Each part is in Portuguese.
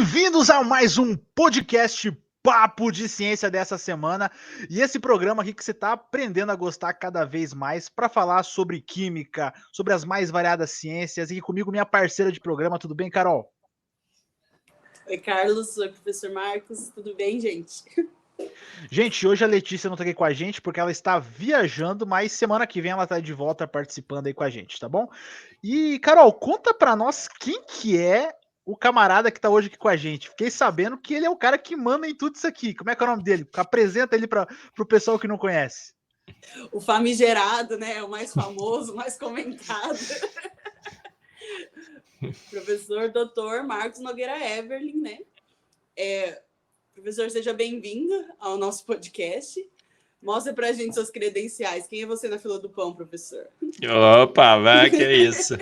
Bem-vindos a mais um podcast Papo de Ciência dessa semana. E esse programa aqui que você está aprendendo a gostar cada vez mais para falar sobre química, sobre as mais variadas ciências. E comigo, minha parceira de programa, tudo bem, Carol? Oi, Carlos. Oi, professor Marcos. Tudo bem, gente? Gente, hoje a Letícia não tá aqui com a gente porque ela está viajando, mas semana que vem ela tá de volta participando aí com a gente, tá bom? E, Carol, conta pra nós quem que é o camarada que tá hoje aqui com a gente. Fiquei sabendo que ele é o cara que manda em tudo isso aqui. Como é que é o nome dele? Apresenta ele pro pessoal que não conhece. O famigerado, né? O mais famoso, o mais comentado. Professor Dr. Marcos Nogueira Everling, né? Professor, seja bem-vindo ao nosso podcast. Mostra pra gente suas credenciais. Quem é você na fila do pão, professor? Opa, vai, que é isso.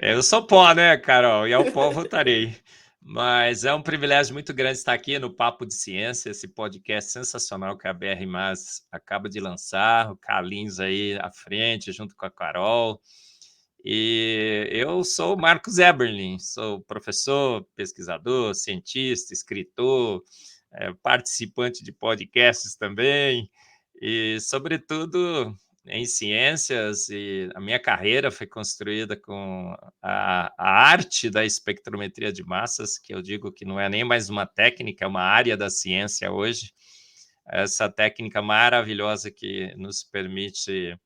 Eu sou pó, né, Carol? E ao pó voltarei. Mas é um privilégio muito grande estar aqui no Papo de Ciência, esse podcast sensacional que a BR Mais acaba de lançar, o Carlinhos aí à frente, junto com a Carol. E eu sou o Marcos Eberlin, sou professor, pesquisador, cientista, escritor, participante de podcasts também, e, sobretudo, em ciências, e a minha carreira foi construída com a arte da espectrometria de massas, que eu digo que não é nem mais uma técnica, é uma área da ciência hoje. Essa técnica maravilhosa que nos permite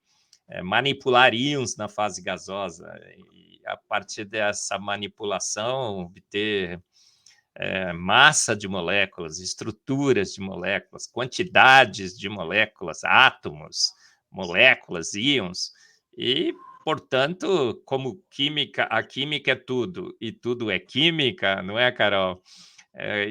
manipular íons na fase gasosa, e a partir dessa manipulação obter massa de moléculas, estruturas de moléculas, quantidades de moléculas, átomos, moléculas, íons, e, portanto, como química, a química é tudo, e tudo é química, não é, Carol?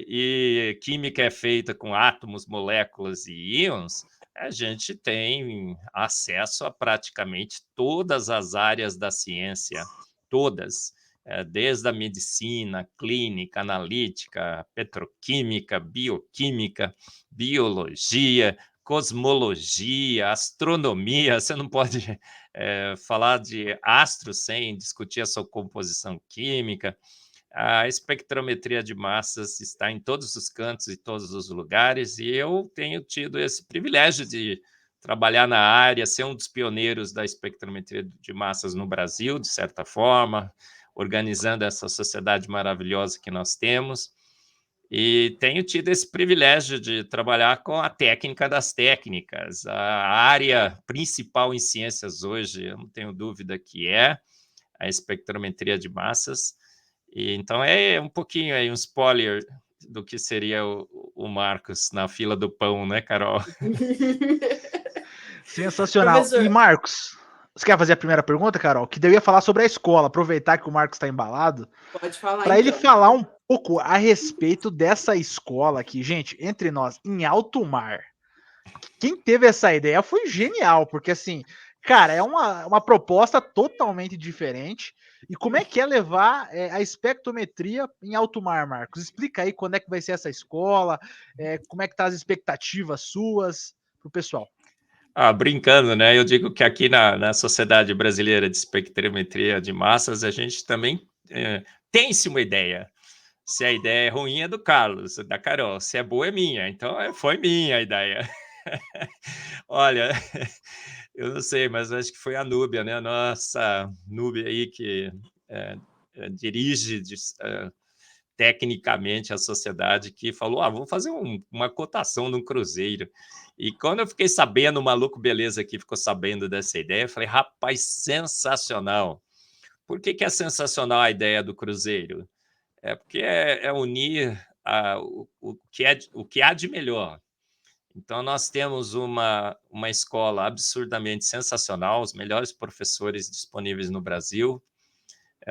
E química é feita com átomos, moléculas e íons, a gente tem acesso a praticamente todas as áreas da ciência, todas, desde a medicina, clínica, analítica, petroquímica, bioquímica, biologia, cosmologia, astronomia. Você não pode falar de astros sem discutir a sua composição química. A espectrometria de massas está em todos os cantos e todos os lugares, e eu tenho tido esse privilégio de trabalhar na área, ser um dos pioneiros da espectrometria de massas no Brasil, de certa forma, organizando essa sociedade maravilhosa que nós temos, e tenho tido esse privilégio de trabalhar com a técnica das técnicas. A área principal em ciências hoje, eu não tenho dúvida que é a espectrometria de massas. E então é um pouquinho aí um spoiler do que seria o Marcos na fila do pão, né, Carol? Sensacional. Professor. E Marcos, você quer fazer a primeira pergunta, Carol? Que daí eu ia falar sobre a escola, aproveitar que o Marcos está embalado. Pode falar, Para então. ele falar um pouco a respeito dessa escola aqui, gente, entre nós, em alto mar. Quem teve essa ideia foi genial, porque assim, cara, é uma proposta totalmente diferente. E como é que é levar a espectrometria em alto mar, Marcos? Explica aí quando é que vai ser essa escola, como é que tá as expectativas suas pro pessoal. Brincando, né? Eu digo que aqui na Sociedade Brasileira de Espectrometria de Massas, a gente também tem-se uma ideia. Se a ideia é ruim, é do Carlos, da Carol. Se é boa, é minha. Então, foi minha a ideia. Olha, eu não sei, mas acho que foi a Núbia, né? A nossa Núbia aí que dirige tecnicamente a sociedade, que falou, vamos fazer uma cotação num cruzeiro. E quando eu fiquei sabendo, o maluco beleza que ficou sabendo dessa ideia, eu falei, rapaz, sensacional. Por que é sensacional a ideia do cruzeiro? Porque é unir o que há de melhor. Então, nós temos uma escola absurdamente sensacional, os melhores professores disponíveis no Brasil.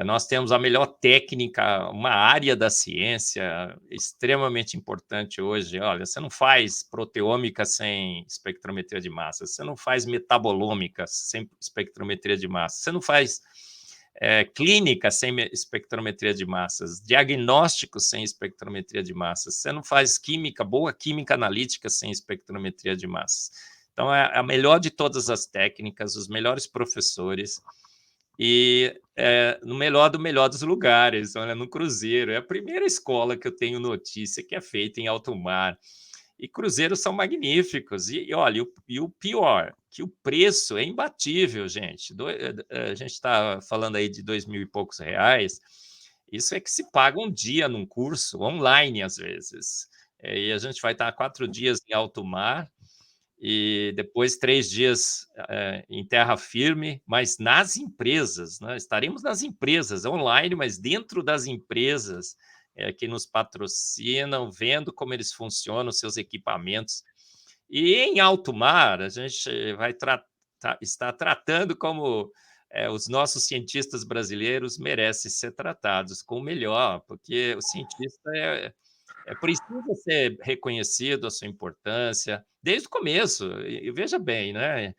Nós temos a melhor técnica, uma área da ciência extremamente importante hoje. Olha, você não faz proteômica sem espectrometria de massa, você não faz metabolômica sem espectrometria de massa, você não faz clínica sem espectrometria de massas, diagnóstico sem espectrometria de massas, você não faz química, boa química analítica sem espectrometria de massas. Então, é a melhor de todas as técnicas, os melhores professores. e no melhor do melhor dos lugares, olha, no Cruzeiro. É a primeira escola que eu tenho notícia que é feita em alto mar. E cruzeiros são magníficos. E olha, o pior, que o preço é imbatível, gente. A gente está falando aí de 2.000 e poucos reais. Isso é que se paga um dia num curso, online às vezes. E a gente vai estar 4 dias em alto mar e depois 3 dias em terra firme, mas nas empresas, né? Estaremos nas empresas, online, mas dentro das empresas que nos patrocinam, vendo como eles funcionam, seus equipamentos. E em alto mar, a gente vai estar tratando como os nossos cientistas brasileiros merecem ser tratados com o melhor, porque o cientista precisa ser reconhecido a sua importância desde o começo, e veja bem, né?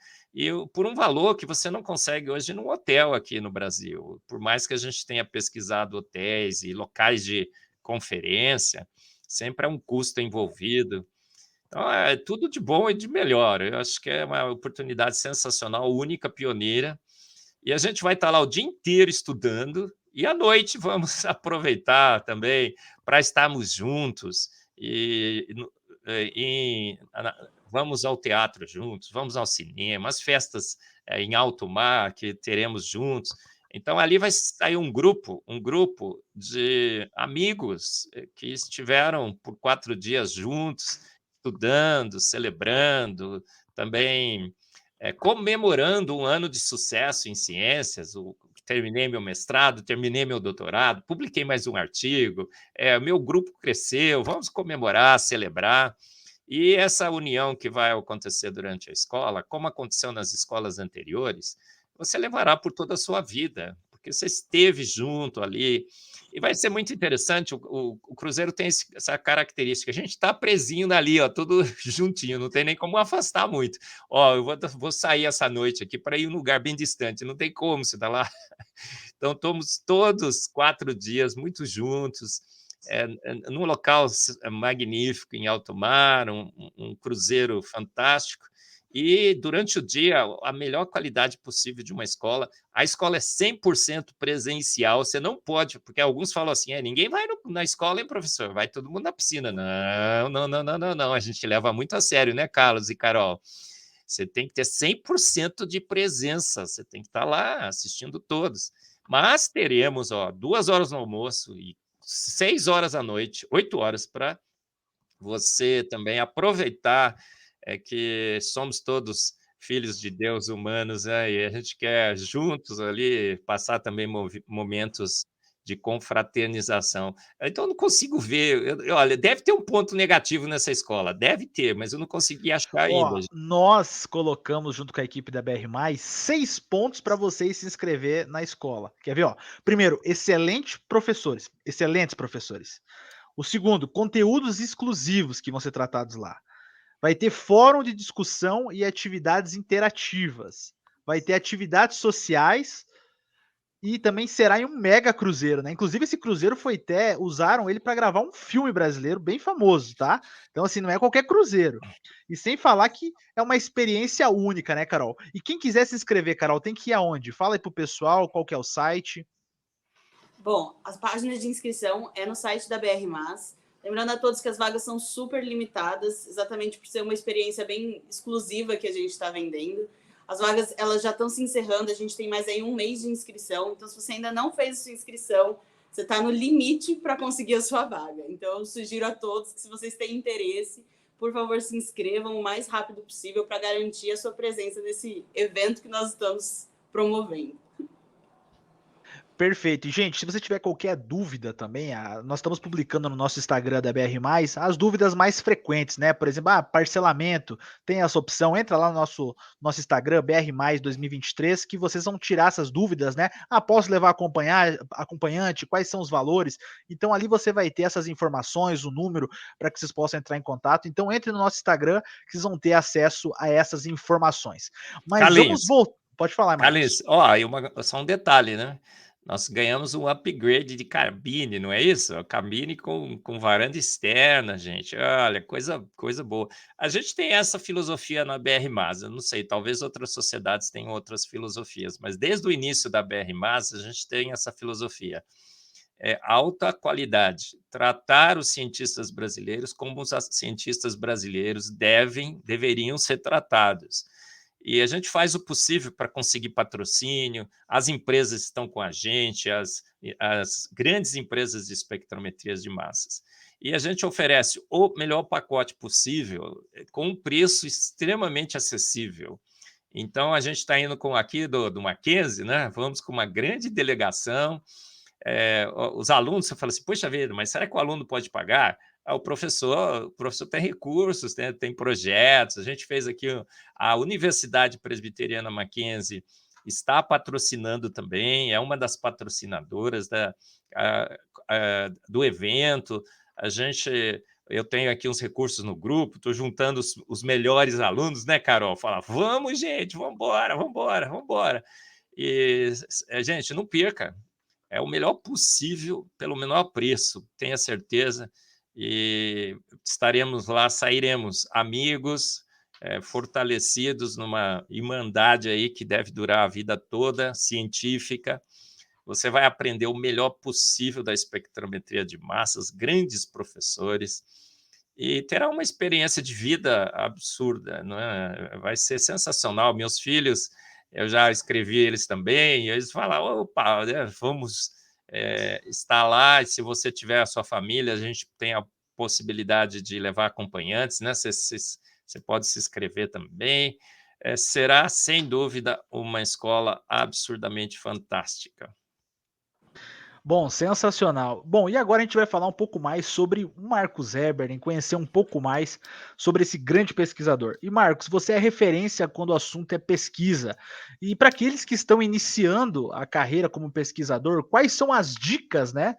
Por um valor que você não consegue hoje num hotel aqui no Brasil, por mais que a gente tenha pesquisado hotéis e locais de conferência, sempre há um custo envolvido. Então, é tudo de bom e de melhor. Eu acho que é uma oportunidade sensacional, única, pioneira, e a gente vai estar lá o dia inteiro estudando, e à noite vamos aproveitar também para estarmos juntos vamos ao teatro juntos, vamos ao cinema, as festas em alto mar que teremos juntos. Então, ali vai sair um grupo de amigos que estiveram por 4 dias juntos, estudando, celebrando, também comemorando um ano de sucesso em ciências. Terminei meu mestrado, terminei meu doutorado, publiquei mais um artigo, meu grupo cresceu, vamos comemorar, celebrar. E essa união que vai acontecer durante a escola, como aconteceu nas escolas anteriores, você levará por toda a sua vida, porque você esteve junto ali. E vai ser muito interessante. O Cruzeiro tem essa característica. A gente está presinho ali, ó, tudo juntinho, não tem nem como afastar muito. Ó, eu vou sair essa noite aqui para ir em um lugar bem distante, não tem como, você está lá. Então, estamos todos 4 dias muito juntos, num local magnífico, em alto mar, um cruzeiro fantástico. E durante o dia, a melhor qualidade possível de uma escola. A escola é 100% presencial, você não pode, porque alguns falam assim: ninguém vai na escola, hein, professor? Vai todo mundo na piscina. Não, não, não, não, não, não. A gente leva muito a sério, né, Carlos e Carol? Você tem que ter 100% de presença, você tem que estar lá assistindo todos. Mas teremos 2 horas no almoço e 6 horas à noite, 8 horas, para você também aproveitar que somos todos filhos de Deus humanos, né? E a gente quer juntos ali passar também momentos de confraternização. Então, eu não consigo ver. Olha, deve ter um ponto negativo nessa escola, deve ter, mas eu não consegui achar ainda. Ó, nós colocamos junto com a equipe da BR+, 6 pontos para vocês se inscrever na escola. Quer ver, ó? Primeiro, excelentes professores. O segundo, conteúdos exclusivos que vão ser tratados lá. Vai ter fórum de discussão e atividades interativas. Vai ter atividades sociais e também será em um mega cruzeiro, né? Inclusive, esse cruzeiro usaram ele para gravar um filme brasileiro bem famoso, tá? Então, assim, não é qualquer cruzeiro. E sem falar que é uma experiência única, né, Carol? E quem quiser se inscrever, Carol, tem que ir aonde? Fala aí pro pessoal qual que é o site. Bom, as páginas de inscrição é no site da BR+. Lembrando a todos que as vagas são super limitadas, exatamente por ser uma experiência bem exclusiva que a gente está vendendo. As vagas elas já estão se encerrando, a gente tem mais aí 1 mês de inscrição. Então, se você ainda não fez a sua inscrição, você está no limite para conseguir a sua vaga. Então, eu sugiro a todos que, se vocês têm interesse, por favor, se inscrevam o mais rápido possível para garantir a sua presença nesse evento que nós estamos promovendo. Perfeito. E, gente, se você tiver qualquer dúvida também, nós estamos publicando no nosso Instagram da BR+, as dúvidas mais frequentes, né? Por exemplo, parcelamento, tem essa opção, entra lá no nosso Instagram, BR+, 2023, que vocês vão tirar essas dúvidas, né? Posso levar acompanhante, quais são os valores? Então, ali você vai ter essas informações, o número, para que vocês possam entrar em contato. Então, entre no nosso Instagram, que vocês vão ter acesso a essas informações. Mas Carlinhos, vamos voltar. Pode falar, Marcos. Carlinhos, ó, só um detalhe, né? nós ganhamos um upgrade de cabine, não é isso? A cabine com varanda externa, gente. Olha, coisa boa. A gente tem essa filosofia na BR Mas, eu não sei, talvez outras sociedades tenham outras filosofias, mas desde o início da BR Mas, a gente tem essa filosofia. Alta qualidade, tratar os cientistas brasileiros como os cientistas brasileiros deveriam ser tratados. E a gente faz o possível para conseguir patrocínio, as empresas estão com a gente, as grandes empresas de espectrometrias de massas. E a gente oferece o melhor pacote possível, com um preço extremamente acessível. Então, a gente está indo com aqui do Mackenzie, né? Vamos com uma grande delegação. Os alunos, você fala assim, poxa vida, mas será que o aluno pode pagar? O professor tem recursos, tem projetos. A gente fez aqui a Universidade Presbiteriana Mackenzie está patrocinando também, é uma das patrocinadoras do evento. Eu tenho aqui uns recursos no grupo, estou juntando os melhores alunos, né, Carol? Fala, vamos, gente, vamos embora, vamos embora, vamos embora. E, gente, não perca. É o melhor possível, pelo menor preço, tenha certeza. E estaremos lá, sairemos amigos, fortalecidos numa irmandade aí que deve durar a vida toda, científica. Você vai aprender o melhor possível da espectrometria de massas, grandes professores, e terá uma experiência de vida absurda, não é? Vai ser sensacional. Meus filhos, eu já escrevi eles também, e eles falam, opa, vamos estar lá, e se você tiver a sua família, a gente tem a possibilidade de levar acompanhantes, né? Você pode se inscrever também. Será, sem dúvida, uma escola absurdamente fantástica. Bom, sensacional. Bom, e agora a gente vai falar um pouco mais sobre o Marcos Eberlin, conhecer um pouco mais sobre esse grande pesquisador. E Marcos, você é referência quando o assunto é pesquisa. E para aqueles que estão iniciando a carreira como pesquisador, quais são as dicas, né?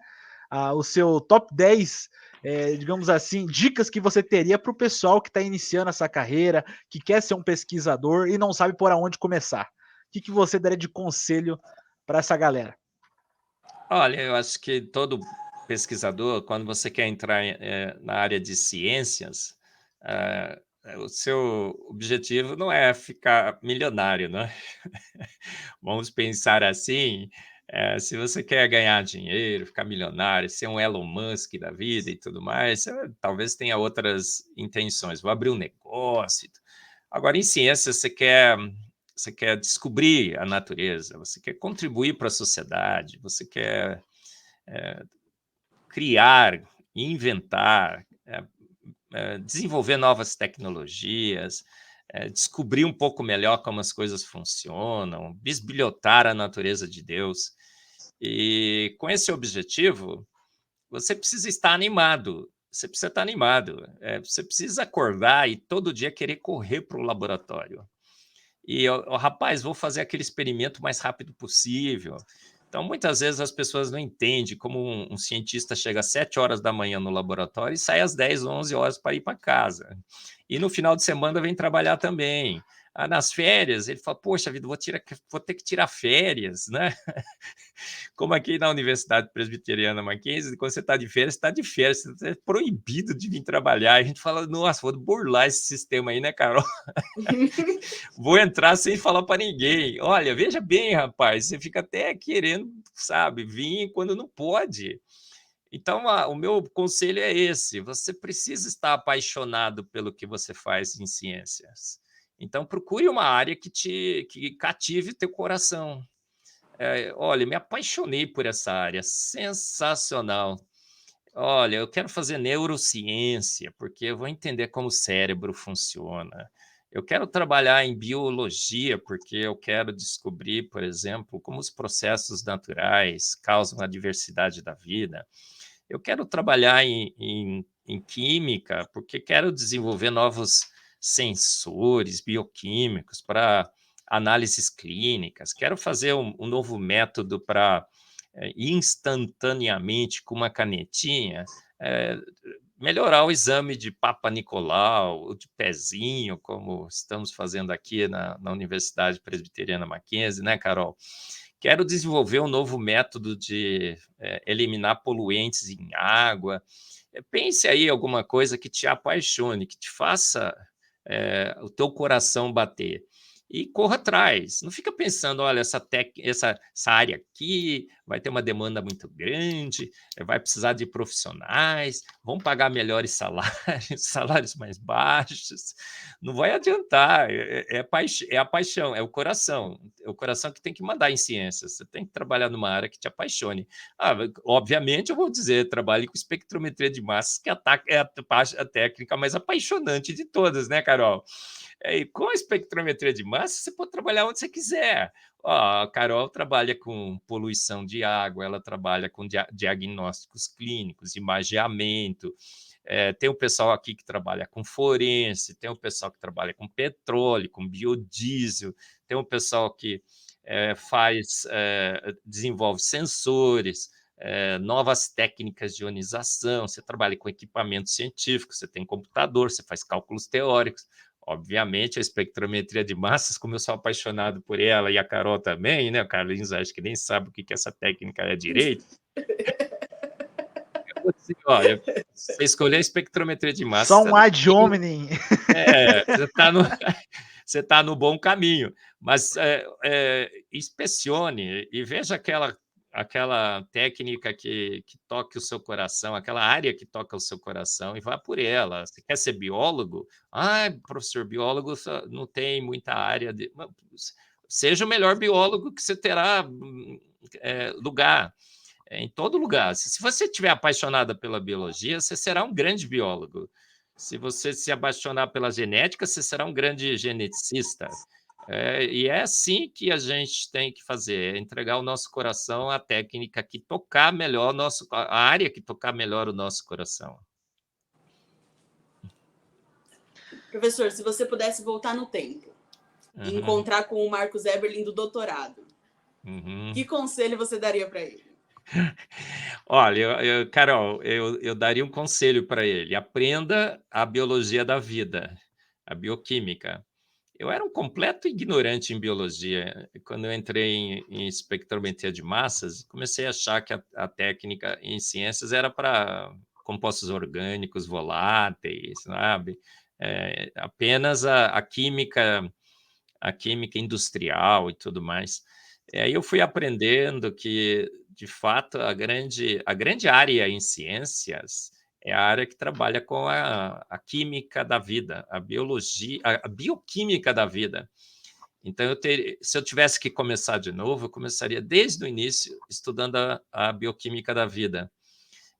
O seu top 10, digamos assim, dicas que você teria para o pessoal que está iniciando essa carreira, que quer ser um pesquisador e não sabe por onde começar. O que você daria de conselho para essa galera? Olha, eu acho que todo pesquisador, quando você quer entrar na área de ciências, o seu objetivo não é ficar milionário, né? Vamos pensar assim, se você quer ganhar dinheiro, ficar milionário, ser um Elon Musk da vida e tudo mais, talvez tenha outras intenções. Vou abrir um negócio. Agora, em ciências, você quer descobrir a natureza, você quer contribuir para a sociedade, você quer criar, inventar, desenvolver novas tecnologias, descobrir um pouco melhor como as coisas funcionam, bisbilhotar a natureza de Deus. E com esse objetivo, você precisa estar animado. Você precisa estar animado. Você precisa acordar e todo dia querer correr para o laboratório. E, rapaz, vou fazer aquele experimento o mais rápido possível. Então, muitas vezes as pessoas não entendem como um cientista chega às 7 horas da manhã no laboratório e sai às 10, 11 horas para ir para casa. E no final de semana vem trabalhar também. Nas férias, ele fala, poxa vida, vou ter que tirar férias, né? Como aqui na Universidade Presbiteriana Mackenzie, quando você está de férias, você é proibido de vir trabalhar. A gente fala, nossa, vou burlar esse sistema aí, né, Carol? Vou entrar sem falar para ninguém. Olha, veja bem, rapaz, você fica até querendo, sabe, vir quando não pode. Então, o meu conselho é esse: você precisa estar apaixonado pelo que você faz em ciências. Então, procure uma área que cative teu coração. Olha, me apaixonei por essa área, sensacional. Olha, eu quero fazer neurociência, porque eu vou entender como o cérebro funciona. Eu quero trabalhar em biologia, porque eu quero descobrir, por exemplo, como os processos naturais causam a diversidade da vida. Eu quero trabalhar em química, porque quero desenvolver novos sensores bioquímicos para análises clínicas. Quero fazer um novo método para instantaneamente, com uma canetinha, eh, melhorar o exame de Papa Nicolau, de pezinho, como estamos fazendo aqui na Universidade Presbiteriana Mackenzie, né, Carol? Quero desenvolver um novo método de eliminar poluentes em água. Pense aí alguma coisa que te apaixone, que te faça o teu coração bater. E corra atrás. Não fica pensando, olha, essa área aqui vai ter uma demanda muito grande, vai precisar de profissionais, vão pagar melhores salários, salários mais baixos. Não vai adiantar. É a paixão, é o coração. É o coração que tem que mandar em ciências. Você tem que trabalhar numa área que te apaixone. Obviamente, eu vou dizer, trabalhe com espectrometria de massas, que é a técnica mais apaixonante de todas, né, Carol? E com a espectrometria de massa, você pode trabalhar onde você quiser. A Carol trabalha com poluição de água, ela trabalha com diagnósticos clínicos, imageamento. Tem o pessoal aqui que trabalha com forense, tem o pessoal que trabalha com petróleo, com biodiesel, tem o pessoal que desenvolve sensores, novas técnicas de ionização, você trabalha com equipamento científico, você tem computador, você faz cálculos teóricos. Obviamente, a espectrometria de massas, como eu sou apaixonado por ela e a Carol também, né? O Carlinhos acho que nem sabe o que essa técnica é direito. Eu vou dizer, olha, você escolher a espectrometria de massas... Só um ad hominem. Você está no bom caminho, mas inspecione e veja aquela técnica que toque o seu coração, aquela área que toca o seu coração e vá por ela. Você quer ser biólogo? Professor, biólogo não tem muita área. Seja o melhor biólogo que você terá lugar, em todo lugar. Se você estiver apaixonada pela biologia, você será um grande biólogo. Se você se apaixonar pela genética, você será um grande geneticista. E é assim que a gente tem que fazer, entregar o nosso coração à técnica que tocar melhor a área que tocar melhor o nosso coração. Professor, se você pudesse voltar no tempo e encontrar com o Marcos Eberlin do doutorado, que conselho você daria para ele? Olha, Carol, eu daria um conselho para ele: aprenda a biologia da vida, a bioquímica. Eu era um completo ignorante em biologia. Quando eu entrei em espectrometria de massas, comecei a achar que a técnica em ciências era para compostos orgânicos voláteis, sabe? Apenas a química industrial e tudo mais. Aí eu fui aprendendo que, de fato, a grande área em ciências é a área que trabalha com a química da vida, a biologia, a bioquímica da vida. Então, se eu tivesse que começar de novo, eu começaria desde o início, estudando a bioquímica da vida.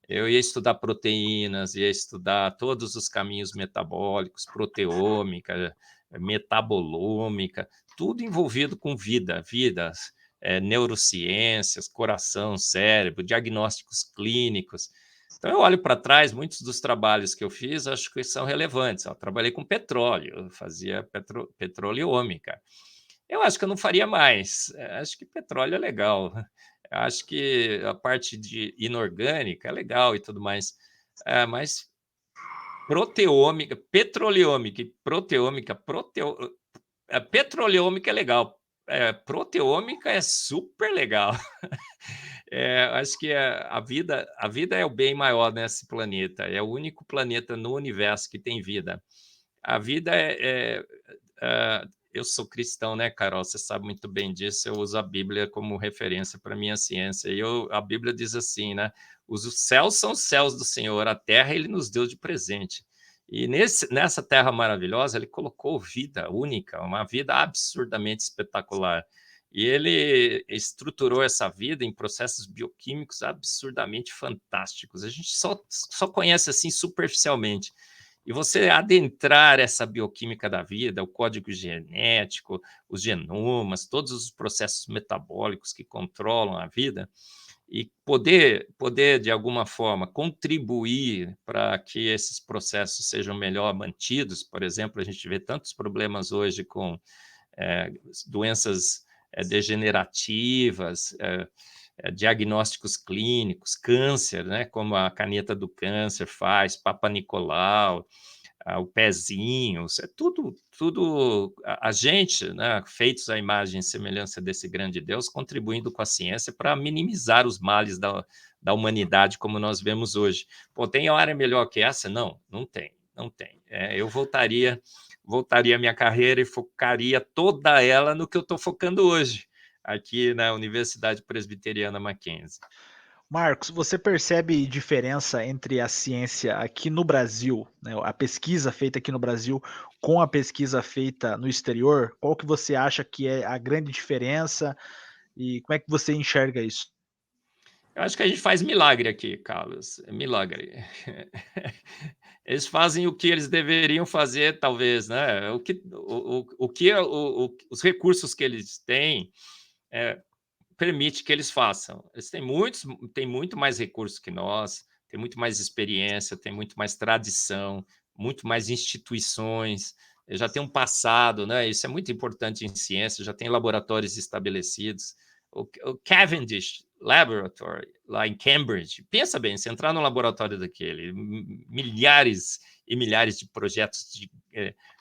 Eu ia estudar proteínas, ia estudar todos os caminhos metabólicos, proteômica, metabolômica, tudo envolvido com vidas, neurociências, coração, cérebro, diagnósticos clínicos. Então, eu olho para trás, muitos dos trabalhos que eu fiz, acho que são relevantes. Eu trabalhei com petróleo, eu fazia petroleômica. Eu acho que eu não faria mais. Acho que petróleo é legal. Acho que a parte de inorgânica é legal e tudo mais. Mas proteômica, petroleômica e proteômica, petroleômica é legal. Proteômica é super legal. Acho que a vida é o bem maior nesse planeta. É o único planeta no universo que tem vida. A vida eu sou cristão, né, Carol? Você sabe muito bem disso. Eu uso a Bíblia como referência para a minha ciência. E a Bíblia diz assim, né? Os céus são os céus do Senhor, a terra ele nos deu de presente. E nessa terra maravilhosa, ele colocou vida única, uma vida absurdamente espetacular. E ele estruturou essa vida em processos bioquímicos absurdamente fantásticos. A gente só conhece assim superficialmente. E você adentrar essa bioquímica da vida, o código genético, os genomas, todos os processos metabólicos que controlam a vida, e poder de alguma forma, contribuir para que esses processos sejam melhor mantidos. Por exemplo, a gente vê tantos problemas hoje com doenças degenerativas, diagnósticos clínicos, câncer, né, como a caneta do câncer faz, Papa Nicolau, o pezinho, isso é tudo a gente, né, feitos à imagem e semelhança desse grande Deus, contribuindo com a ciência para minimizar os males da humanidade como nós vemos hoje. Pô, tem área melhor que essa? Não, não tem, não tem. Eu voltaria a minha carreira e focaria toda ela no que eu estou focando hoje, aqui na Universidade Presbiteriana Mackenzie. Marcos, você percebe diferença entre a ciência aqui no Brasil, né, a pesquisa feita aqui no Brasil com a pesquisa feita no exterior? Qual que você acha que é a grande diferença e como é que você enxerga isso? Eu acho que a gente faz milagre aqui, Carlos, milagre. Eles fazem o que eles deveriam fazer, talvez, né? Os recursos que eles têm permite que eles façam. Eles têm muito mais recursos que nós, têm muito mais experiência, têm muito mais tradição, muito mais instituições, já tem um passado, né? Isso é muito importante em ciência, já tem laboratórios estabelecidos. O Cavendish Laboratory, lá em Cambridge, pensa bem, se entrar no laboratório daquele, milhares e milhares de projetos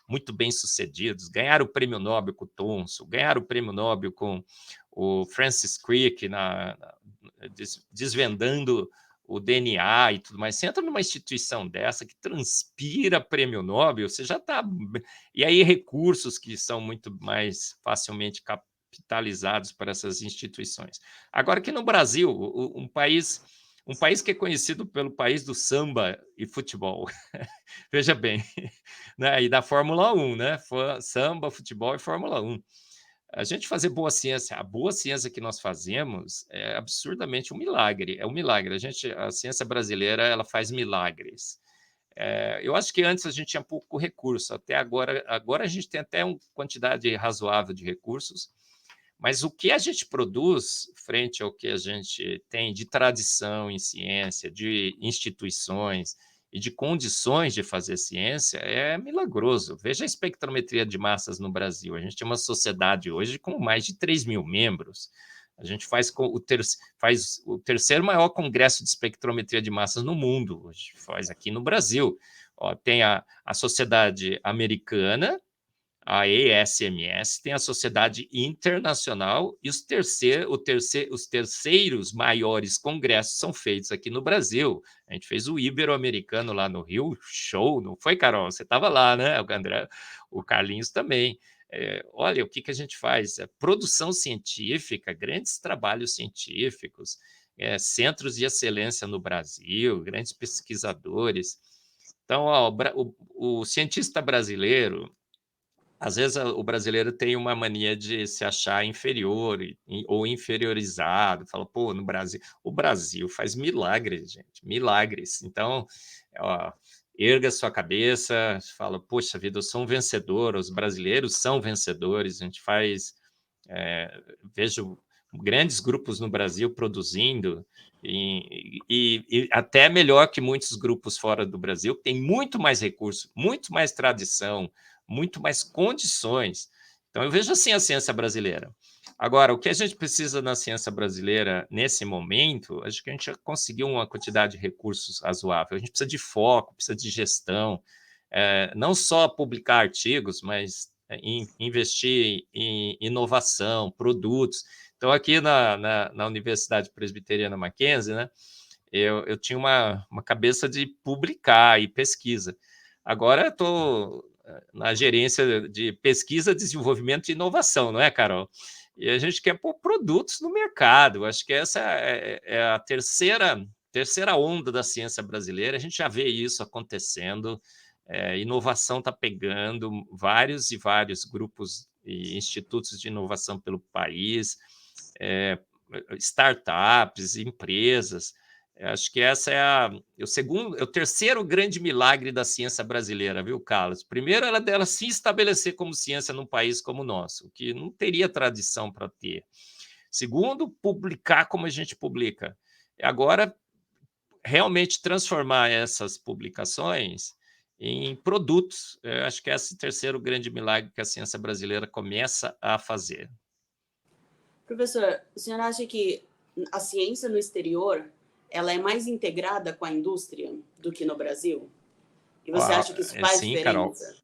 muito bem sucedidos, ganharam o prêmio Nobel com o Thomson, ganharam o prêmio Nobel com o Francis Crick desvendando o DNA e tudo mais. Você entra numa instituição dessa que transpira prêmio Nobel, você já está... E aí recursos que são muito mais facilmente capitalizados para essas instituições. Agora que no Brasil, um país que é conhecido pelo país do samba e futebol, veja bem, né? E da Fórmula 1, né? Samba, futebol e Fórmula 1. A gente fazer boa ciência, a boa ciência que nós fazemos é absurdamente um milagre, é um milagre. A ciência brasileira, ela faz milagres. Eu acho que antes a gente tinha pouco recurso, até agora a gente tem até uma quantidade razoável de recursos, mas o que a gente produz frente ao que a gente tem de tradição em ciência, de instituições e de condições de fazer ciência é milagroso. Veja a espectrometria de massas no Brasil. A gente tem uma sociedade hoje com mais de 3 mil membros. A gente faz o terceiro maior congresso de espectrometria de massas no mundo, hoje faz aqui no Brasil. Tem a Sociedade Americana, a ESMS, tem a Sociedade Internacional e os terceiros maiores congressos são feitos aqui no Brasil. A gente fez o Ibero-Americano lá no Rio, show, não foi, Carol? Você estava lá, né? O André, o Carlinhos também. Olha, o que a gente faz? Produção científica, grandes trabalhos científicos, centros de excelência no Brasil, grandes pesquisadores. Então, o cientista brasileiro, às vezes o brasileiro tem uma mania de se achar inferior ou inferiorizado, fala, pô, o Brasil faz milagres, gente, milagres. Então, erga sua cabeça, fala, poxa vida, eu sou um vencedor, os brasileiros são vencedores, a gente vejo grandes grupos no Brasil produzindo, e até melhor que muitos grupos fora do Brasil, que tem muito mais recurso, muito mais tradição, muito mais condições. Então, eu vejo assim a ciência brasileira. Agora, o que a gente precisa na ciência brasileira nesse momento, acho que a gente já conseguiu uma quantidade de recursos razoável. A gente precisa de foco, precisa de gestão, não só publicar artigos, mas investir em inovação, produtos. Então, aqui na Universidade Presbiteriana Mackenzie, né, eu tinha uma cabeça de publicar e pesquisa. Agora estou na gerência de pesquisa, desenvolvimento e inovação, não é, Carol? E a gente quer pôr produtos no mercado. Acho que essa é a terceira onda da ciência brasileira. A gente já vê isso acontecendo. Inovação está pegando vários e vários grupos e institutos de inovação pelo país, startups, empresas. Acho que essa é o terceiro grande milagre da ciência brasileira, viu, Carlos? Primeiro, ela se estabelecer como ciência num país como o nosso, que não teria tradição para ter. Segundo, publicar como a gente publica. Agora, realmente transformar essas publicações em produtos. Eu acho que esse é o terceiro grande milagre que a ciência brasileira começa a fazer. Professor, o senhor acha que a ciência no exterior ela é mais integrada com a indústria do que no Brasil? E você acha que isso faz Sim, Carol, diferença?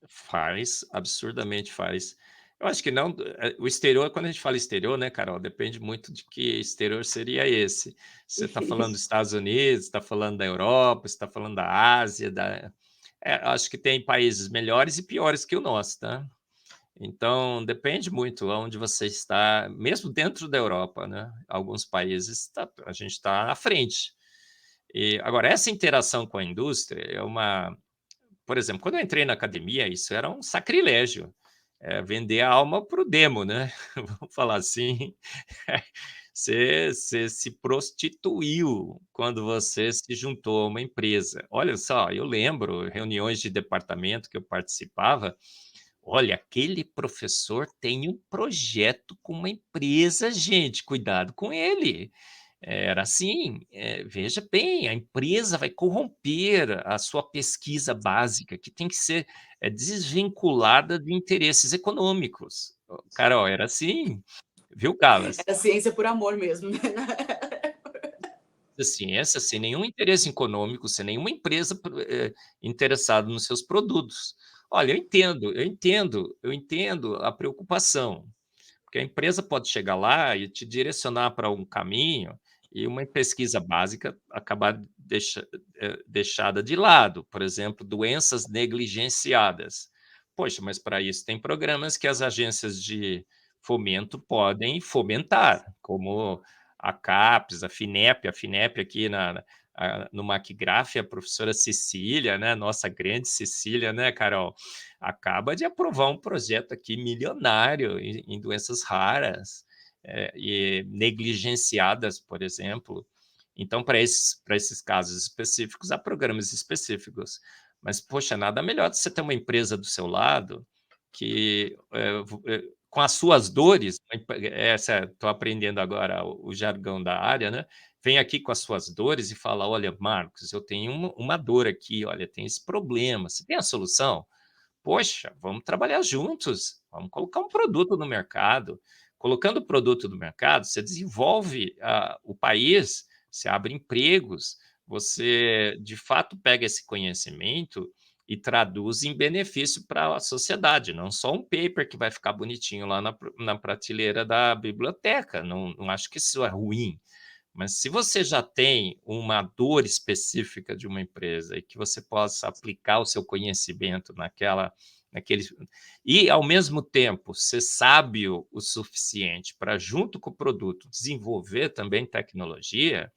faz, absurdamente faz. Eu acho que não, o exterior, quando a gente fala exterior, né, Carol, depende muito de que exterior seria esse. Você está falando dos Estados Unidos, está falando da Europa, está falando da Ásia, acho que tem países melhores e piores que o nosso, tá? Então, depende muito onde você está, mesmo dentro da Europa, né? Alguns países a gente está à frente. E agora, essa interação com a indústria é uma. Por exemplo, quando eu entrei na academia, isso era um sacrilégio. Vender a alma para o demo, né? Vamos falar assim. Você se prostituiu quando você se juntou a uma empresa. Olha só, eu lembro reuniões de departamento que eu participava. Olha, aquele professor tem um projeto com uma empresa, gente, cuidado com ele. Era assim, veja bem, a empresa vai corromper a sua pesquisa básica, que tem que ser desvinculada de interesses econômicos. Carol, era assim, viu, Carlas? Era ciência por amor mesmo, né? Ciência sem nenhum interesse econômico, sem nenhuma empresa interessada nos seus produtos. Olha, eu entendo a preocupação, porque a empresa pode chegar lá e te direcionar para um caminho e uma pesquisa básica acabar deixada de lado, por exemplo, doenças negligenciadas. Poxa, mas para isso tem programas que as agências de fomento podem fomentar, como a CAPES, a FINEP aqui no MacGraph, a professora Cecília, né, nossa grande Cecília, né, Carol, acaba de aprovar um projeto aqui milionário em doenças raras e negligenciadas, por exemplo. Então, para esses casos específicos, há programas específicos. Mas, poxa, nada melhor de você ter uma empresa do seu lado que, com as suas dores, estou aprendendo agora o jargão da área, né? Vem aqui com as suas dores e fala: olha, Marcos, eu tenho uma dor aqui, olha, tem esse problema, você tem a solução? Poxa, vamos trabalhar juntos, vamos colocar um produto no mercado. Colocando o produto no mercado, você desenvolve o país, você abre empregos, você de fato pega esse conhecimento e traduz em benefício para a sociedade, não só um paper que vai ficar bonitinho lá na prateleira da biblioteca. Não, não acho que isso é ruim. Mas se você já tem uma dor específica de uma empresa e que você possa aplicar o seu conhecimento naquele e ao mesmo tempo ser sábio o suficiente para junto com o produto desenvolver também tecnologia,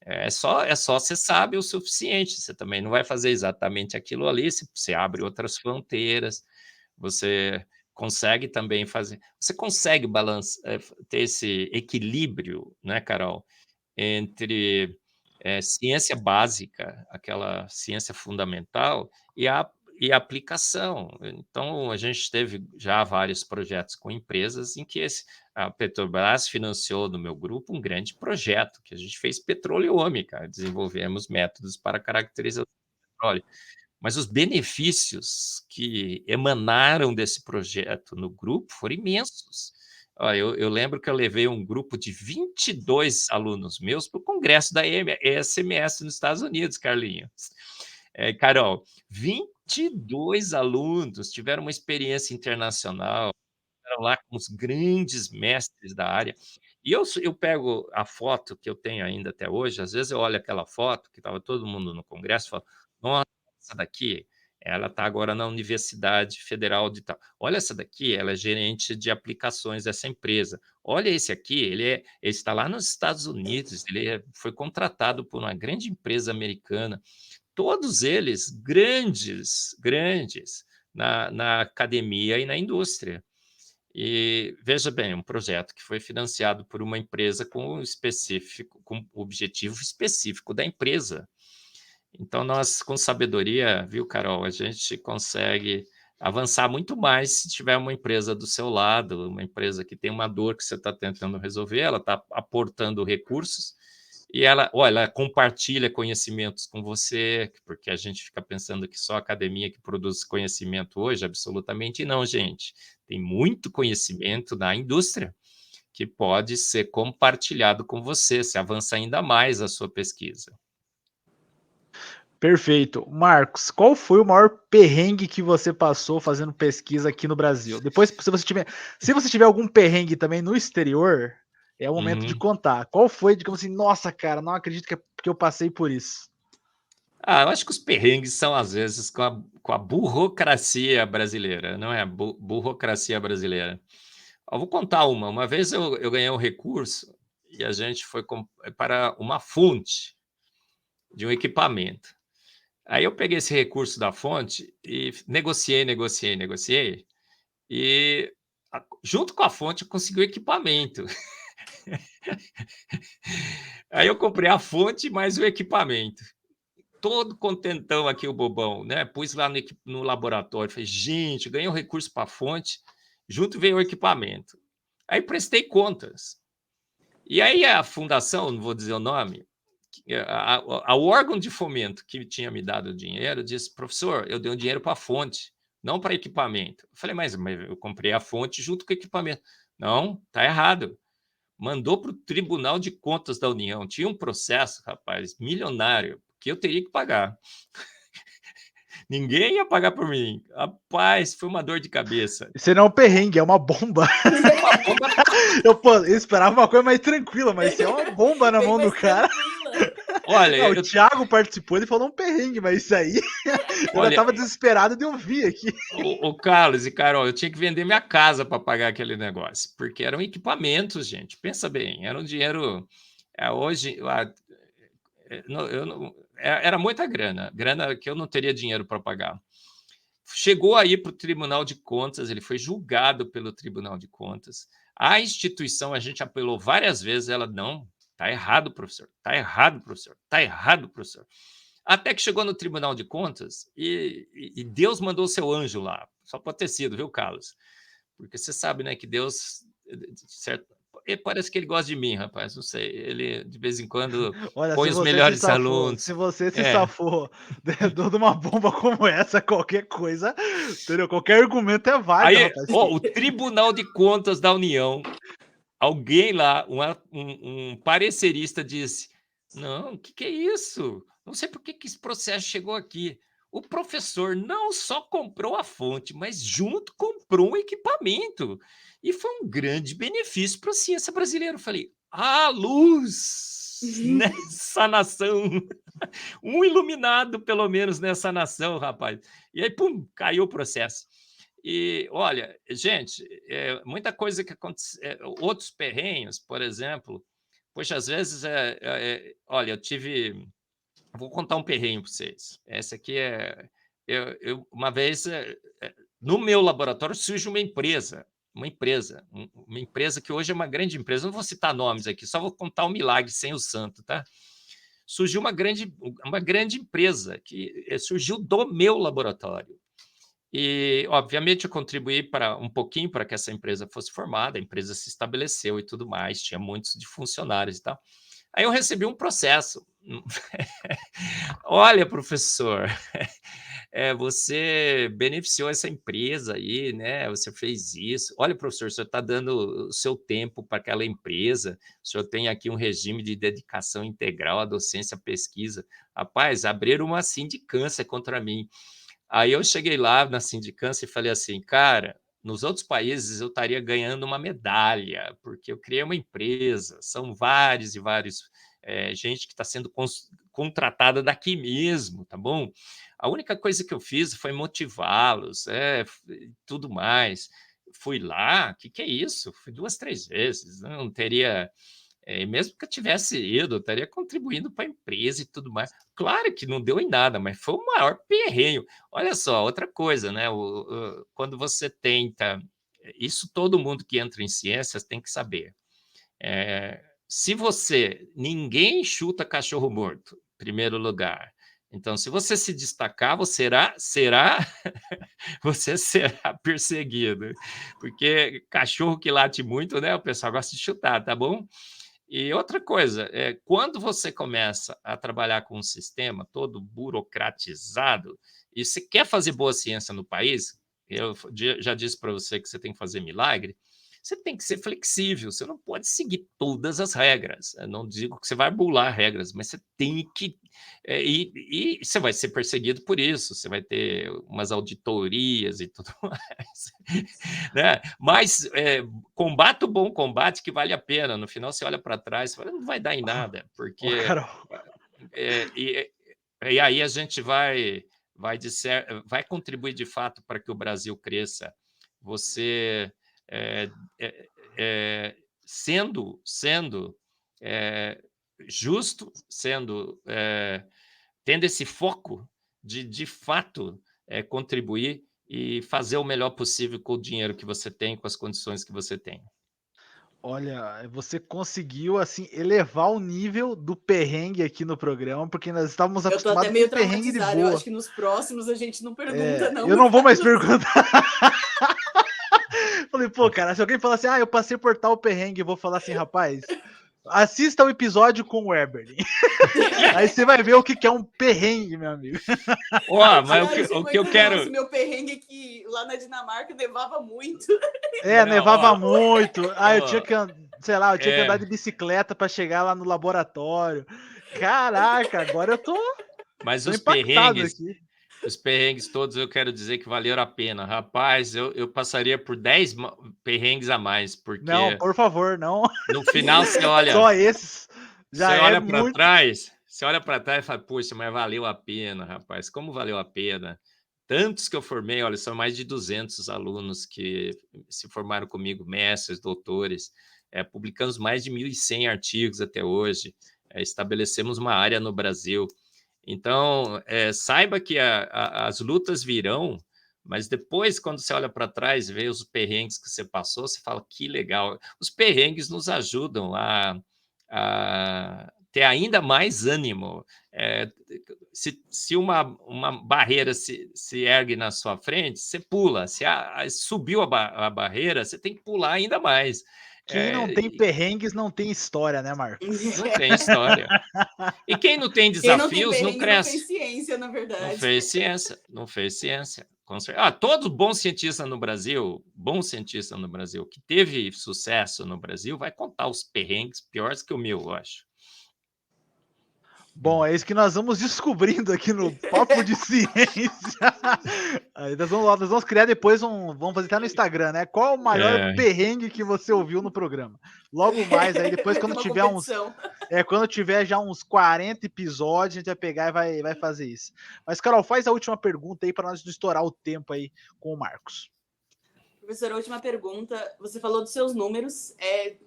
é só ser sábio o suficiente. Você também não vai fazer exatamente aquilo ali, você abre outras fronteiras, você consegue também fazer, você consegue ter esse equilíbrio, né, Carol? Entre, ciência básica, aquela ciência fundamental, e a aplicação. Então, a gente teve já vários projetos com empresas em que a Petrobras financiou no meu grupo um grande projeto, que a gente fez petroleômica, desenvolvemos métodos para caracterizar o petróleo. Mas os benefícios que emanaram desse projeto no grupo foram imensos. Olha, eu lembro que eu levei um grupo de 22 alunos meus para o congresso da ESMS nos Estados Unidos, Carlinhos. Carol, 22 alunos tiveram uma experiência internacional, estiveram lá com os grandes mestres da área. E eu pego a foto que eu tenho ainda até hoje, às vezes eu olho aquela foto que estava todo mundo no congresso e falo: "Nossa, essa daqui, ela está agora na Universidade Federal de tal. Olha essa daqui, ela é gerente de aplicações dessa empresa. Olha esse aqui, ele está lá nos Estados Unidos, foi contratado por uma grande empresa americana". Todos eles grandes, grandes na academia e na indústria. E veja bem, um projeto que foi financiado por uma empresa com o objetivo específico da empresa. Então, nós, com sabedoria, viu, Carol, a gente consegue avançar muito mais se tiver uma empresa do seu lado, uma empresa que tem uma dor que você está tentando resolver, ela está aportando recursos e ela compartilha conhecimentos com você, porque a gente fica pensando que só a academia que produz conhecimento hoje, absolutamente não, gente. Tem muito conhecimento na indústria que pode ser compartilhado com você, se avança ainda mais a sua pesquisa. Perfeito. Marcos, qual foi o maior perrengue que você passou fazendo pesquisa aqui no Brasil? Depois, se você tiver algum perrengue também no exterior, é o momento de Uhum. contar. Qual foi, digamos assim, nossa, cara, não acredito que eu passei por isso. Eu acho que os perrengues são, às vezes, com a burocracia brasileira, não é? Burocracia brasileira. Eu vou contar uma. Uma vez eu ganhei um recurso e a gente foi para uma fonte de um equipamento. Aí eu peguei esse recurso da fonte e negociei, e junto com a fonte eu consegui o equipamento. Aí eu comprei a fonte mais o equipamento. Todo contentão aqui, o bobão, né? Pus lá no laboratório, falei, gente, ganhei um recurso para a fonte, junto veio o equipamento. Aí prestei contas. E aí a fundação, não vou dizer o nome, o órgão de fomento que tinha me dado o dinheiro disse, professor, eu dei um dinheiro para a fonte, não para equipamento. Eu falei, mas eu comprei a fonte junto com o equipamento. Não, tá errado. Mandou para o Tribunal de Contas da União. Tinha um processo, rapaz, milionário, que eu teria que pagar. Ninguém ia pagar por mim. Rapaz, foi uma dor de cabeça. Isso não é um perrengue, é uma bomba. Uma bomba. Eu esperava uma coisa mais tranquila, mas isso é uma bomba na Bem mão do mais cara. tranquila. Olha, O Thiago participou, ele falou um perrengue, mas isso aí eu já olha, tava desesperado de ouvir aqui. o Carlos e Carol, eu tinha que vender minha casa para pagar aquele negócio, porque eram equipamentos, gente. Pensa bem, era um dinheiro. Hoje, era muita grana que eu não teria dinheiro para pagar. Chegou aí para o Tribunal de Contas, ele foi julgado pelo Tribunal de Contas. A instituição, a gente apelou várias vezes, ela não, está errado, professor, está errado, professor, está errado, professor. Até que chegou no Tribunal de Contas e Deus mandou o seu anjo lá. Só pode ter sido, viu, Carlos? Porque você sabe, né, que Deus, certo, parece que ele gosta de mim, rapaz, não sei. Ele, de vez em quando, Olha, põe se os você se melhores safou, se alunos. você se É. safou de uma bomba como essa, qualquer coisa, entendeu? Qualquer argumento é válido, Aí, rapaz. o Tribunal de Contas da União, alguém lá, um parecerista disse, não, o que é isso? Não sei por que esse processo chegou aqui. O professor não só comprou a fonte, mas junto comprou um equipamento. E foi um grande benefício para a ciência brasileira. Eu falei, luz nessa nação. Um iluminado, pelo menos, nessa nação, rapaz. E aí, pum, caiu o processo. E, olha, gente, muita coisa que acontece. Outros perrenhos, por exemplo, poxa, às vezes, olha, eu tive. Vou contar um perrenho para vocês. Essa aqui é. Uma vez, no meu laboratório, surge uma empresa que hoje é uma grande empresa. Não vou citar nomes aqui, só vou contar um milagre sem o santo, tá? Surgiu uma grande empresa que surgiu do meu laboratório. E, obviamente, eu contribuí para um pouquinho para que essa empresa fosse formada, a empresa se estabeleceu e tudo mais, tinha muitos de funcionários e tal. Aí eu recebi um processo. Olha, professor, você beneficiou essa empresa aí, né? Você fez isso. Olha, professor, o senhor está dando o seu tempo para aquela empresa. O senhor tem aqui um regime de dedicação integral à docência e pesquisa. Rapaz, abriram uma sindicância contra mim. Aí eu cheguei lá na sindicância e falei assim, cara, nos outros países eu estaria ganhando uma medalha, porque eu criei uma empresa, são vários e vários gente que está sendo contratada daqui mesmo, tá bom? A única coisa que eu fiz foi motivá-los, tudo mais. Fui lá, o que é isso? Fui 2, 3 vezes, não teria mesmo que eu tivesse ido, eu estaria contribuindo para a empresa e tudo mais. Claro que não deu em nada, mas foi o maior perrenho. Olha só, outra coisa, né? Quando você tenta. Isso todo mundo que entra em ciências tem que saber. Se você. Ninguém chuta cachorro morto, em primeiro lugar. Então, se você se destacar, você será perseguido. Porque cachorro que late muito, né? O pessoal gosta de chutar, tá bom? E outra coisa, quando você começa a trabalhar com um sistema todo burocratizado, e você quer fazer boa ciência no país, eu já disse para você que você tem que fazer milagre, você tem que ser flexível, você não pode seguir todas as regras. Eu não digo que você vai bular regras, mas você tem que. E você vai ser perseguido por isso, você vai ter umas auditorias e tudo mais. Né? Mas combate o bom combate que vale a pena. No final, você olha para trás e fala, não vai dar em nada, Ô, porque. Carol, E aí a gente vai contribuir de fato para que o Brasil cresça. Você sendo justo, tendo esse foco de fato contribuir e fazer o melhor possível com o dinheiro que você tem, com as condições que você tem. olha, você conseguiu, assim, elevar o nível do perrengue aqui no programa, porque nós estávamos Eu tô até acostumados meio com perrengue de traumatizada. Eu acho boa. que nos próximos a gente não pergunta, não. Eu não vou mais perguntar. Falei, pô, cara, se alguém falar assim, eu passei por tal perrengue, eu vou falar assim, rapaz, assista o episódio com o Eberlin. Aí você vai ver o que é um perrengue, meu amigo. Mas o que eu quero... Esse meu perrengue é que lá na Dinamarca nevava muito. Nevava muito. Eu tinha que, sei lá, eu tinha que andar de bicicleta para chegar lá no laboratório. Caraca, agora eu tô impactado aqui. Os perrengues todos eu quero dizer que valeram a pena. Rapaz, eu passaria por 10 perrengues a mais, porque... Não, por favor, não. No final você olha... Só esses já você olha muito... Você olha para trás e fala, puxa, mas valeu a pena, rapaz. Como valeu a pena? Tantos que eu formei, olha, são mais de 200 alunos que se formaram comigo, mestres, doutores. Publicamos mais de 1.100 artigos até hoje. Estabelecemos uma área no Brasil. Então, saiba que as lutas virão, mas depois, quando você olha para trás e vê os perrengues que você passou, você fala, que legal. Os perrengues nos ajudam a ter ainda mais ânimo. Se uma barreira se ergue na sua frente, você pula. Se subiu a barreira, você tem que pular ainda mais. Quem não tem perrengues não tem história, né, Marcos? Não tem história. E quem não tem desafios não cresce. Não fez ciência, na verdade. Não fez ciência. Todo bom cientista no Brasil, que teve sucesso no Brasil, vai contar os perrengues piores que o meu, eu acho. Bom, é isso que nós vamos descobrindo aqui no Papo de Ciência. Aí nós vamos criar depois vamos fazer até no Instagram, né? Qual o maior perrengue que você ouviu no programa? Logo mais aí, depois quando tiver já uns 40 episódios, a gente vai pegar e vai fazer isso. Mas, Carol, faz a última pergunta aí para nós não estourar o tempo aí com o Marcos. Professor, a última pergunta. Você falou dos seus números. É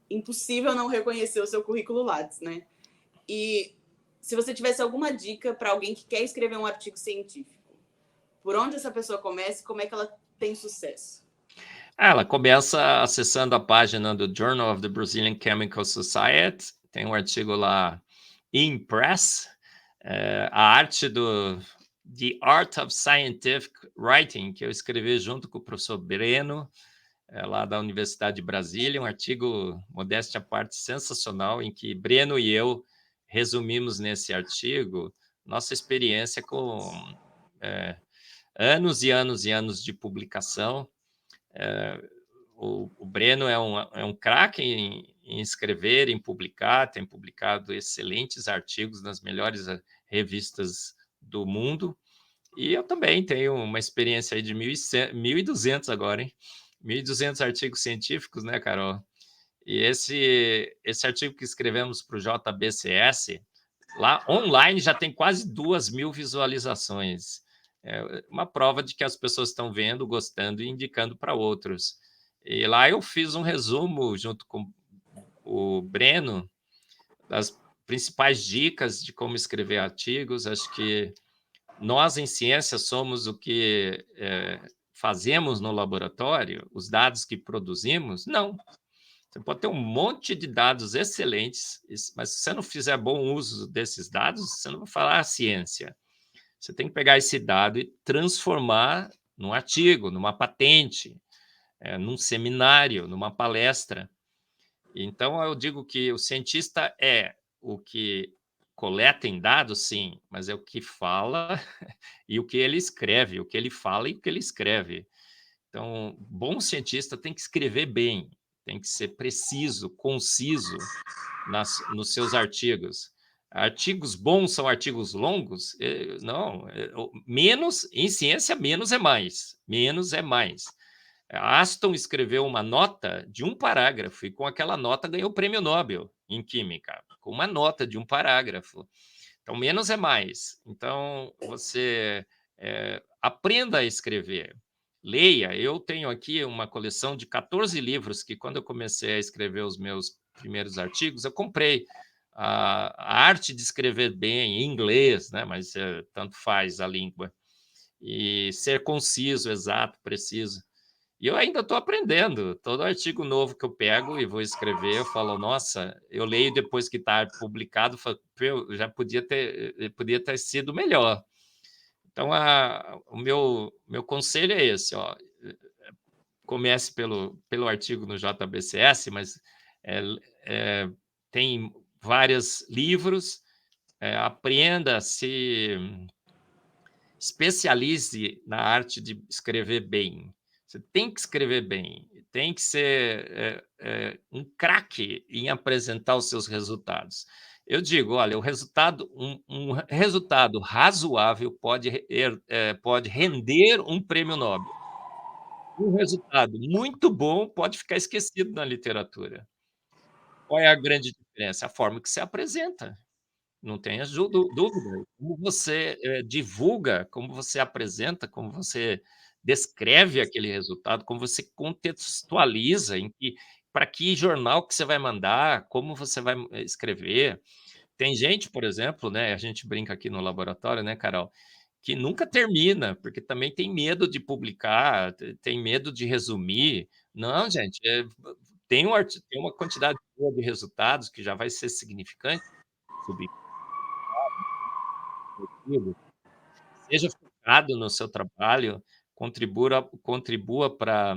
impossível não reconhecer o seu currículo Lattes, né? E se você tivesse alguma dica para alguém que quer escrever um artigo científico, por onde essa pessoa começa e como é que ela tem sucesso? Ela começa acessando a página do Journal of the Brazilian Chemical Society, tem um artigo lá, Impress, a arte The Art of Scientific Writing, que eu escrevi junto com o professor Breno, lá da Universidade de Brasília, um artigo, modéstia à parte, sensacional, em que Breno e eu resumimos nesse artigo nossa experiência com anos e anos e anos de publicação. O Breno é um craque em escrever, em publicar, tem publicado excelentes artigos nas melhores revistas do mundo, e eu também tenho uma experiência aí de 1.200 agora, hein? 1.200 artigos científicos, né, Carol? E esse artigo que escrevemos para o JBCS, lá online já tem quase 2.000 visualizações. É uma prova de que as pessoas estão vendo, gostando e indicando para outros. E lá eu fiz um resumo, junto com o Breno, das principais dicas de como escrever artigos. Acho que nós, em ciência, somos o que fazemos no laboratório, os dados que produzimos? Não. Você pode ter um monte de dados excelentes, mas se você não fizer bom uso desses dados, você não vai falar a ciência. Você tem que pegar esse dado e transformar num artigo, numa patente, num seminário, numa palestra. Então, eu digo que o cientista é o que coleta em dados, sim, mas é o que fala e o que ele escreve, o que ele fala e o que ele escreve. Então, bom cientista tem que escrever bem, tem que ser preciso, conciso nos seus artigos. Artigos bons são artigos longos? Não, menos, em ciência, menos é mais. Menos é mais. Aston escreveu uma nota de um parágrafo e com aquela nota ganhou o prêmio Nobel em química, com uma nota de um parágrafo. Então, menos é mais. Então, você aprenda a escrever. Leia. Eu tenho aqui uma coleção de 14 livros que, quando eu comecei a escrever os meus primeiros artigos, eu comprei a arte de escrever bem em inglês, né? Mas tanto faz a língua. E ser conciso, exato, preciso. E eu ainda estou aprendendo. Todo artigo novo que eu pego e vou escrever, eu falo, nossa, eu leio depois que está publicado, falo, já podia ter sido melhor. Então, o meu conselho é esse, ó. Comece pelo artigo no JBCS, mas tem vários livros, aprenda, se especialize na arte de escrever bem. Você tem que escrever bem, tem que ser um craque em apresentar os seus resultados. Eu digo, olha, um resultado razoável pode render um prêmio Nobel. Um resultado muito bom pode ficar esquecido na literatura. Qual é a grande diferença? A forma que você apresenta. Não tenha dúvida. Como você divulga, como você apresenta, como você descreve aquele resultado, como você contextualiza para que jornal que você vai mandar, como você vai escrever. Tem gente, por exemplo, né, a gente brinca aqui no laboratório, né, Carol, que nunca termina, porque também tem medo de publicar, tem medo de resumir. Não, gente, tem uma quantidade boa de resultados que já vai ser significante, seja focado no seu trabalho, contribua para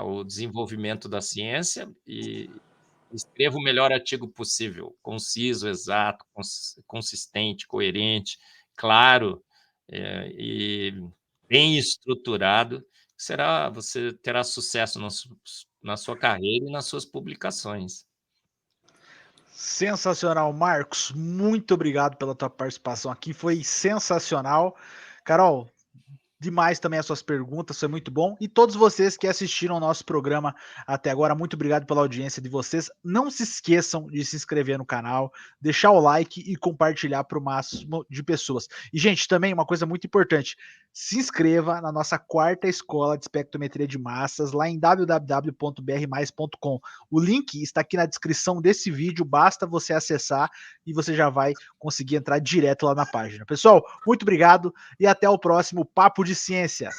o desenvolvimento da ciência e escreva o melhor artigo possível, conciso, exato, consistente, coerente, claro, e bem estruturado. Você terá sucesso na sua carreira e nas suas publicações. Sensacional, Marcos. Muito obrigado pela tua participação aqui. Foi sensacional. Carol, demais também as suas perguntas, foi muito bom. E todos vocês que assistiram ao nosso programa até agora, muito obrigado pela audiência de vocês. Não se esqueçam de se inscrever no canal, deixar o like e compartilhar para o máximo de pessoas. E, gente, também uma coisa muito importante, se inscreva na nossa 4ª escola de espectrometria de massas, lá em www.brmais.com. O link está aqui na descrição desse vídeo, basta você acessar e você já vai conseguir entrar direto lá na página. Pessoal, muito obrigado e até o próximo Papo de Ciência.